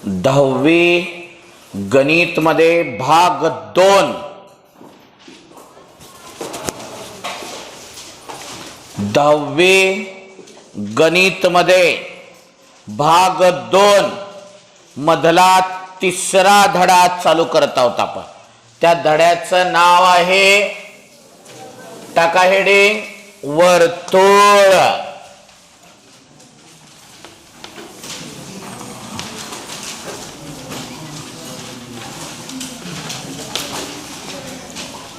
10वी गणितमध्ये भाग 2 10वी गणितमध्ये भाग 2 मधला तिसरा धडा चालू करत आहोत आपण. त्या धड्याचं नाव आहे टाका हेडिंग वर्तुळ.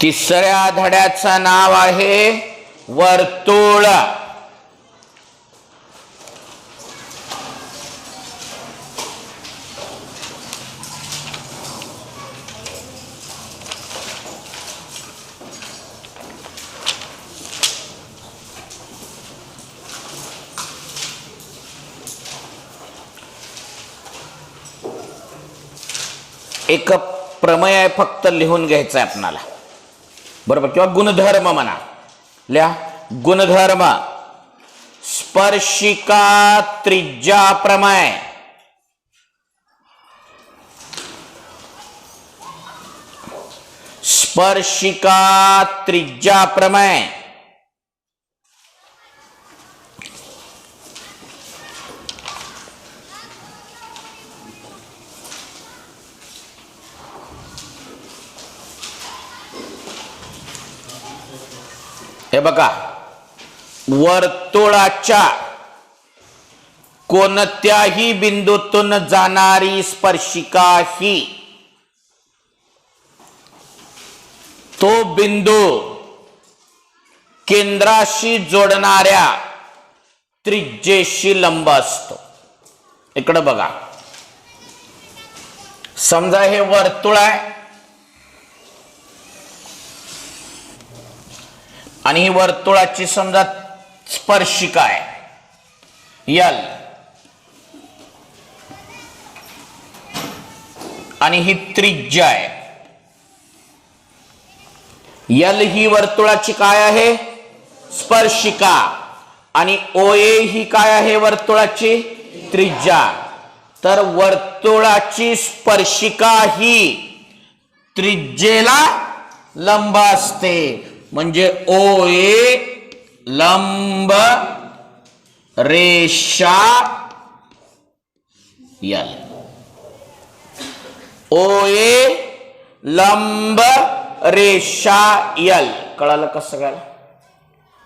तिसऱ्या धड्याचं नाव आहे वर्तुळ. एक प्रमेय आहे, फक्त लिहून घ्यायचं आहे आपणाला, बरोबर, किंवा गुणधर्म म्हणा. लिहा गुणधर्म. स्पर्शिका त्रिज्या प्रमेय. स्पर्शिका त्रिज्या प्रमेय. हे बघा, वर्तुळाच्या कोणत्याही बिंदूतून जाणारी स्पर्शिका ही तो बिंदू केंद्राशी जोडणाऱ्या त्रिज्येशी लंब असतो. इकडे बघा, समजा हे वर्तुळ आहे आणि ही वर्तुळाची समजा स्पर्शिका आहे L, आणि ही त्रिज्या आहे. L ही वर्तुळाची काय आहे? स्पर्शिका. आणि OA ही काय आहे? वर्तुळाची त्रिज्या. तर वर्तुळाची स्पर्शिका ही त्रिज्येला लंब असते, म्हणजे OA लंब रेषा L. OA लंब रेषा L. कळालं कसं काय?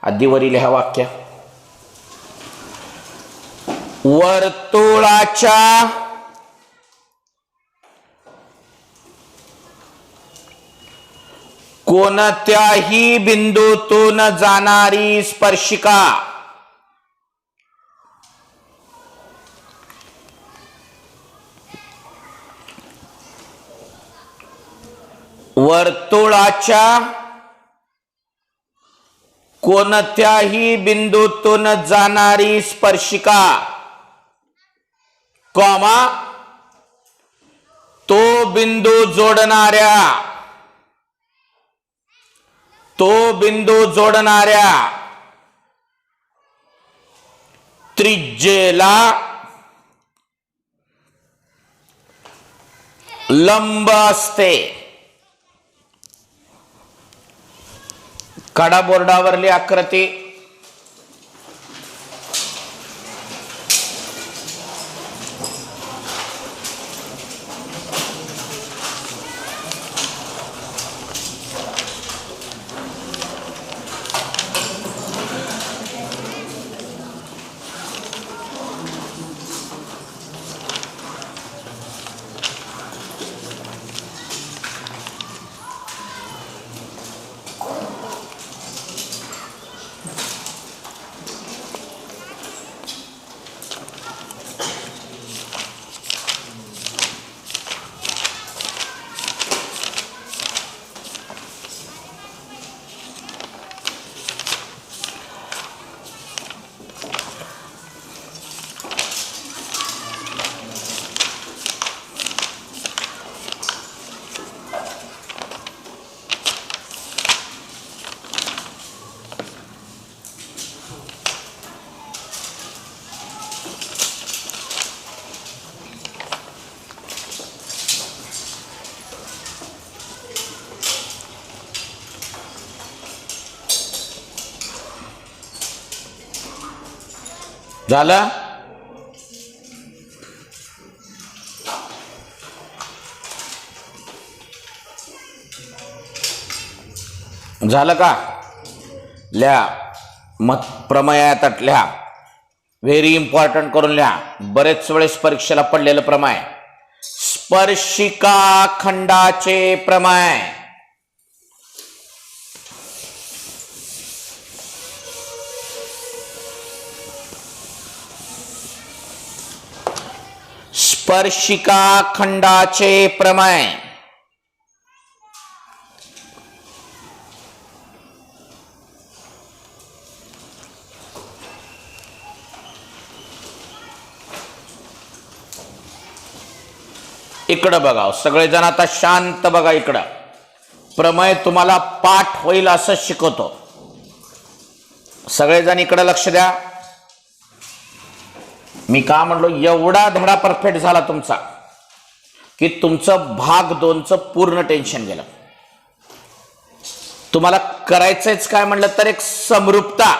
आधीवरील लिहा वाक्य. वर्तुळाच्या कोणत्याही बिंदूतून जाणारी स्पर्शिका वर्तुळाच्या कोणत्याही बिंदूतून जाणारी स्पर्शिका कॉमा तो बिंदू जोडणाऱ्या त्रिज्येला लंब असते. काढा बोर्डावरली आकृती. झालं? झालं का? लिहा. मत प्रमेयात लिहा. व्हेरी इम्पॉर्टंट करून लिहा. बरेच वेळेस परीक्षेला पडलेलं प्रमेय. स्पर्शिका खंडाचे प्रमेय. स्पर्शिका खंडाचे प्रमेय. इकडं बघा सगळेजण, आता शांत बघा. इकडं प्रमेय तुम्हाला पाठ होईल असं शिकवतो. सगळेजण इकडं लक्ष द्या. मी का म्हणलो एवढा धडा परफेक्ट झाला तुमचा की तुमचं भाग 2चं पूर्ण टेन्शन गेलं. तुम्हाला करायचंच काय म्हणलं तर एक समरूपता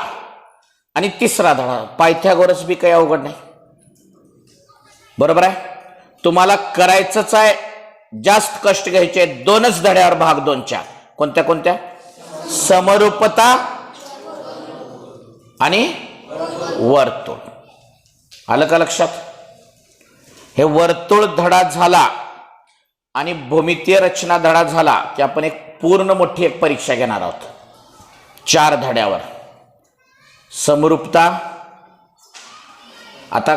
आणि तिसरा धडा पायथागोरस बी काही अवघड नाही. बरोबर आहे? तुम्हाला करायचंच आहे. जास्त कष्ट घ्यायचे. 2च धड्यावर भाग 2च्या. कोणत्या कोणत्या? समरूपता आणि वर्तुळ. आलं का लक्षात? हे वर्तुळ धडा झाला आणि भूमितीय रचना धडा झाला की आपण एक पूर्ण मोठी एक परीक्षा घेणार आहोत 4 धड्यावर. समरूपता आता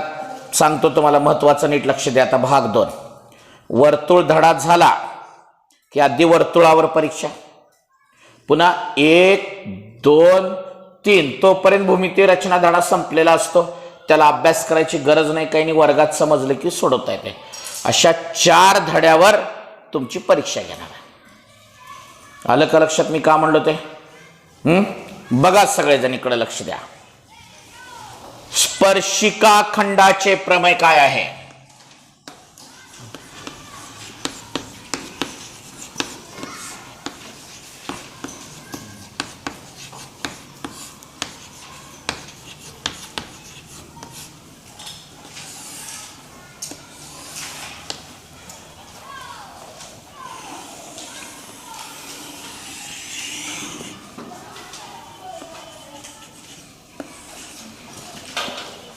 सांगतो तुम्हाला, महत्वाचं नीट लक्ष द्या. आता भाग 2 वर्तुळ धडा झाला की आधी वर्तुळावर परीक्षा, पुन्हा 1, 2, 3 तोपर्यंत भूमितीय रचना धडा संपलेला असतो. त्याला अभ्यास करायची गरज नाही. काही नाही, वर्गात समजलं की सोडवता येते. अशा 4 धड्यावर तुमची परीक्षा घेणार आहे. आलं का लक्षात मी का म्हणलो ते? बघा सगळेजण इकडे लक्ष द्या. स्पर्शिका खंडाचे प्रमेय काय आहे?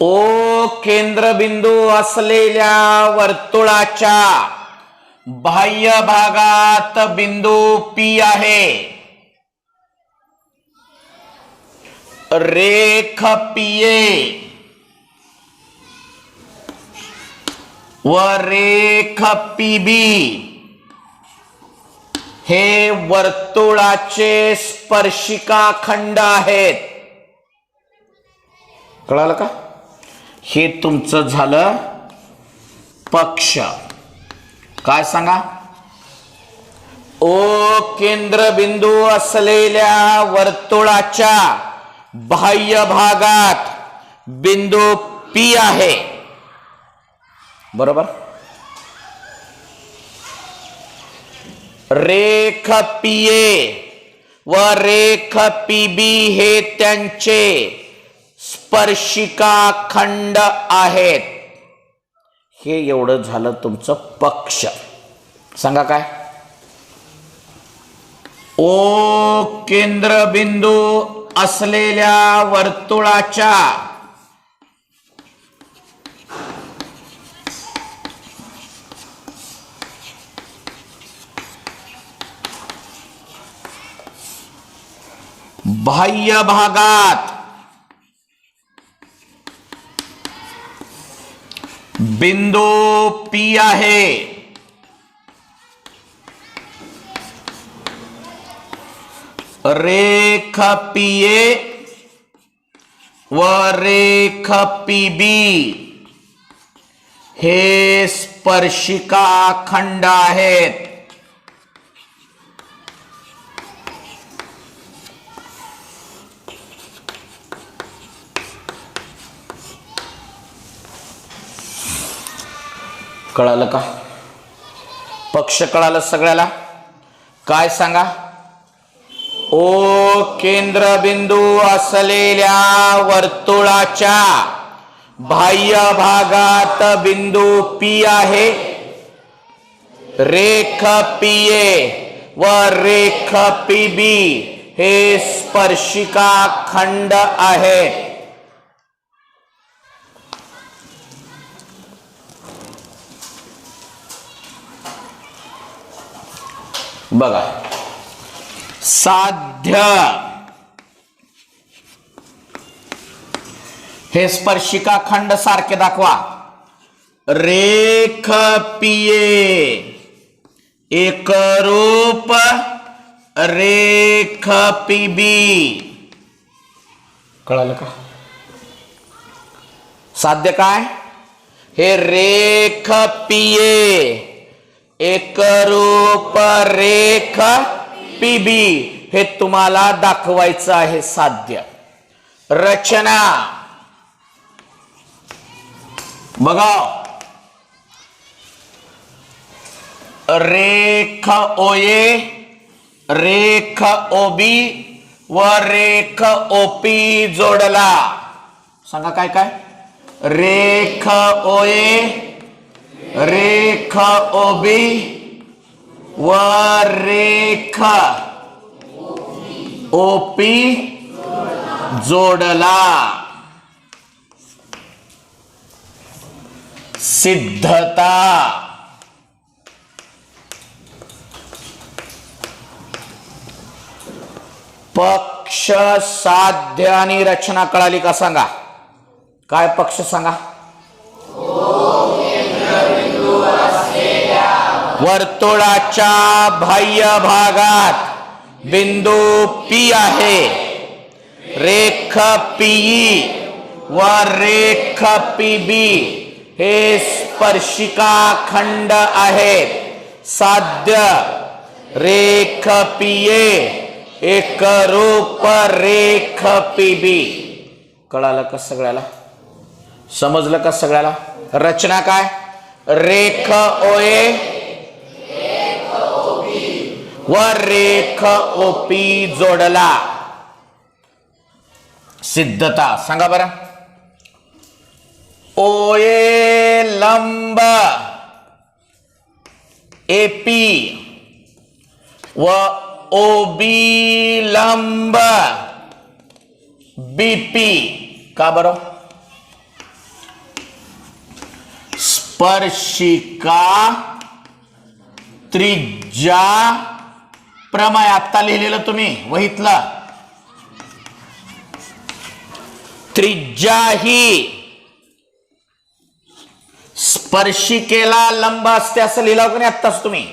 ओ केंद्रबिंदू असलेल्या वर्तुळाच्या बाह्य भागात बिंदू P आहे. रेख PA व रेख PB हे वर्तुळाचे स्पर्शिका खंड आहेत. कळालं का? हे तुमचं झालं पक्ष. काय सांगा? ओ केंद्रबिंदू असलेल्या वर्तुळाच्या बाह्य भागात बिंदू P आहे. बरोबर? रेख PA व रेख PB हे त्यांचे स्पर्शिका खंड आहेत. हे एवढं झालं तुमचं पक्ष. सांगा काय? ओ केंद्रबिंदू असलेल्या वर्तुळाच्या बाह्य भागात बिंदू P आहे. रेख PA व रेख PB हे स्पर्शिका खंड आहेत. कळालं का? पक्ष कळालं सगळ्याला? काय सांगा? ओ केंद्रबिंदू असलेल्या वर्तुळाच्या बाह्य भागात बिंदू P आहे, रेख PA व रेख PB हे स्पर्शिका खंड आहे. बघा, साध्य हे स्पर्शिका खंड सारखे दाखवा. रेख PA एकरूप रेख PB. कळालं का? साध्य काय? हे रेख PA एकरूप रेख PB हे तुम्हाला दाखवायचं आहे साध्य. रचना बघा, रेख OA, रेख OB व रेख OP जोडला. सांगा काय काय? रेख OA, रेख OB व रेख OP जोडला. सिद्धता. पक्ष, साध्य आणि रचना कळाली का? सांगा काय पक्ष सांगा. वर्तुळाच्या बाह्य भागात बिंदू P आहे, रेख PE व रेख PB हे स्पर्शिका खंड आहेत. साध्य रेख PA एकरूप रेख PB. कळालं का सगळ्याला? समजलं का सगळ्याला? रचना काय? रेख OA व रेख OP जोडला. सिद्धता सांगा बरं. OA लंब AP व OB लंब BP. का बरं? स्पर्शिका त्रिज्या प्रमेय. आता लिहिलेलं तुम्ही वहीतलं. त्रिज्या ही स्पर्शिकेला लंब असते असं लिहिलं का नाही आत्ताच तुम्ही?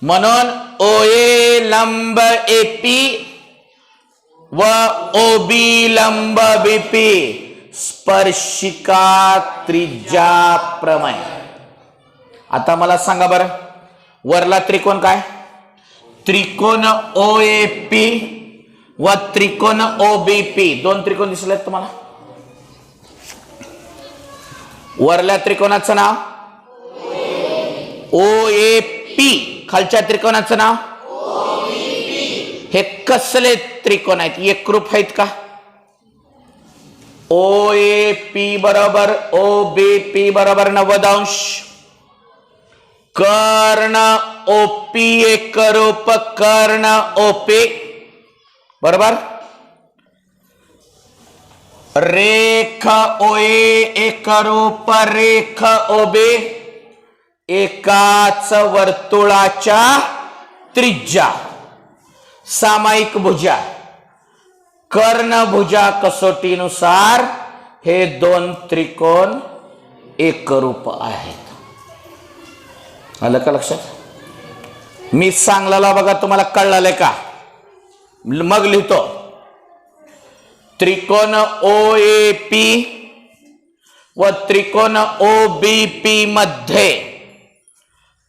म्हणून OA लंब AP व OB लंब BP स्पर्शिका त्रिज्या प्रमेय. आता मला सांगा बरं, वरला त्रिकोण काय? त्रिकोण OAP व त्रिकोण OBP. दोन त्रिकोण दिसलेत तुम्हाला. वरल्या त्रिकोणाचं नाव OAP, खालच्या त्रिकोणाचं नाव हे कसले त्रिकोण आहेत? एकरूप आहेत का? OAP बरोबर OBP बरोबर 90 अंश. कर्ण OP एकरूप कर्ण OP बरोबर. रेख OA एकरूप रेख OB. एकाच वर्तुळाच्या त्रिज्या सामायिक भुजा कर्णभुजा कसोटीनुसार हे दोन त्रिकोण एकरूप आहेत. आलं का लक्षात? मी सांगलेला बघा तुम्हाला कळलं का? मग लिहितो. त्रिकोण OAP व त्रिकोण OBP मध्ये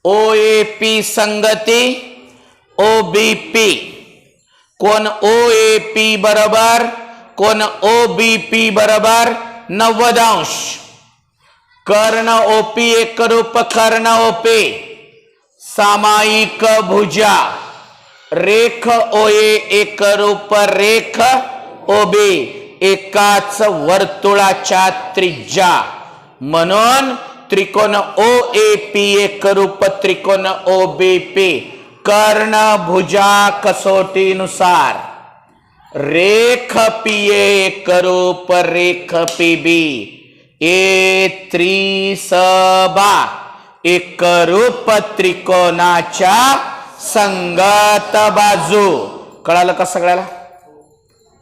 OAP संगती OBP. कोण OAP बरोबर कोण OBP बरोबर 90 अंश. कर्ण OP एकरूप कर्ण OP. सामायिक भुजा रेख OA एकरूप रेख OB. एकाच वर्तुळाच्या त्रिज्या, म्हणून त्रिकोण OAP एकरूप त्रिकोण OBP कर्ण भुजा कसोटीनुसार, रेख PA एकरूप रेख PB A3 एकरूप त्रिकोणाच्या संगत बाजू. कळालं का सगळ्याला?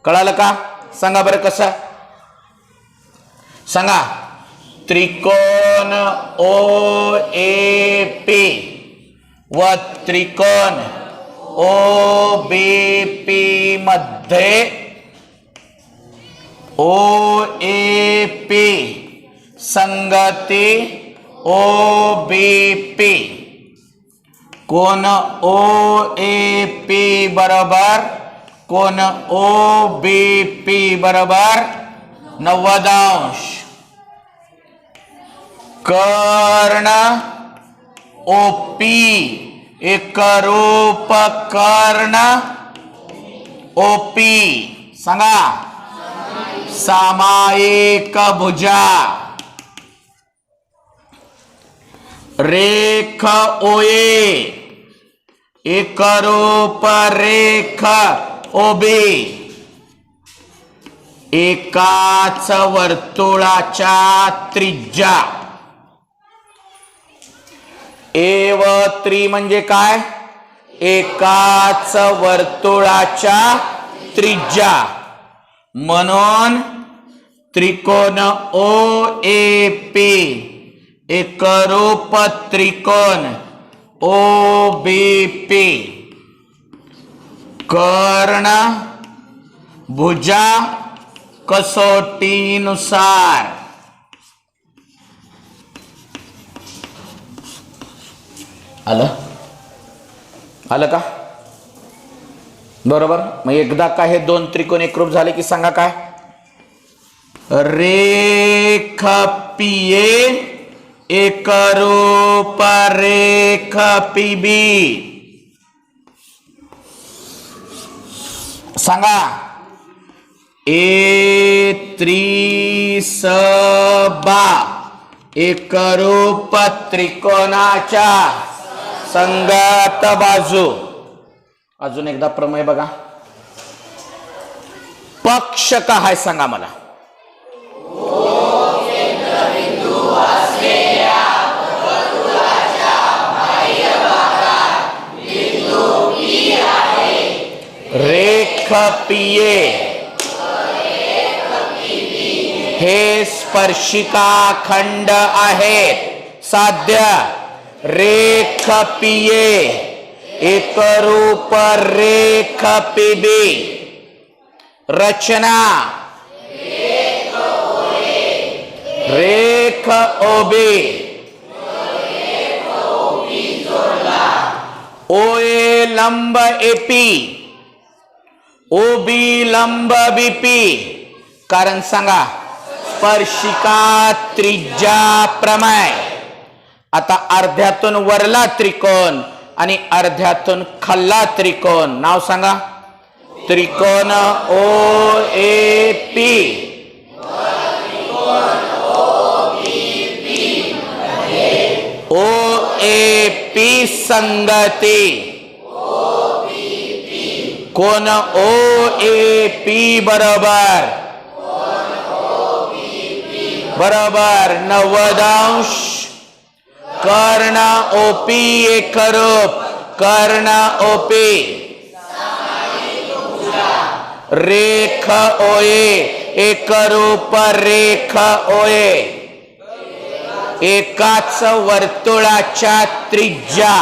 कळालं का? सांगा बरं कसं सांगा. त्रिकोण OAP व त्रिकोण OBP मध्ये OAP संगती OBP, कोण OAP बरोबर कोण OBP बरोबर 90°. कर्ण OP एकरूप कर्ण OP सांगा. सामायिक भुजा. रेख OA एकरूप रेख OB एकाच वर्तुळाच्या त्रिज्या. A व 3 म्हणजे काय? एकाच वर्तुळाच्या त्रिज्या, म्हणून त्रिकोण OAP एकरूप त्रिकोण OBP कर्ण भुजा कसोटीनुसार. आलं आलं का? बरोबर. मग एकदा का हे दोन त्रिकोण एकरूप झाले की सांगा काय? रेख PA एकरूप रेख PB सांगा. A3 एकरूप त्रिकोणाच्या संगत बाजू. अजून एकदा प्रमेय बघा. पक्ष का आहे सांगा मला. रेख PA हे स्पर्शिका खंड आहेत. साध्य रेख PA एकरूप रेख PB. रचना रेख OB OA लंब AP OB लंब BP. कारण सांगा. स्पर्शिका त्रिज्या प्रमेय. आता अर्ध्यातून वरला त्रिकोण आणि अर्ध्यातून खाल्ला त्रिकोण. नाव सांगा. त्रिकोण OAP OAP संगती. कोण OAP बरोबर 90°. कर्ण OP एकरूप कर्ण OP. रेख OA एकरूप रेख OA एकाच वर्तुळाच्या त्रिज्या.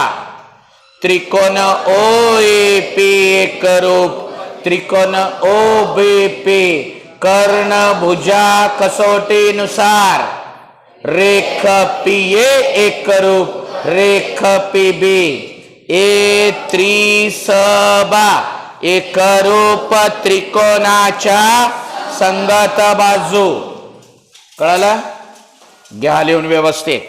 त्रिकोण OAP एकरूप त्रिकोण OBP कर्ण भुजा कसोटीनुसार. रेख PA एकरूप रेख PB A3 एकरूप त्रिकोणाच्या संगत बाजू. कळलं? घ्या लिहून व्यवस्थित.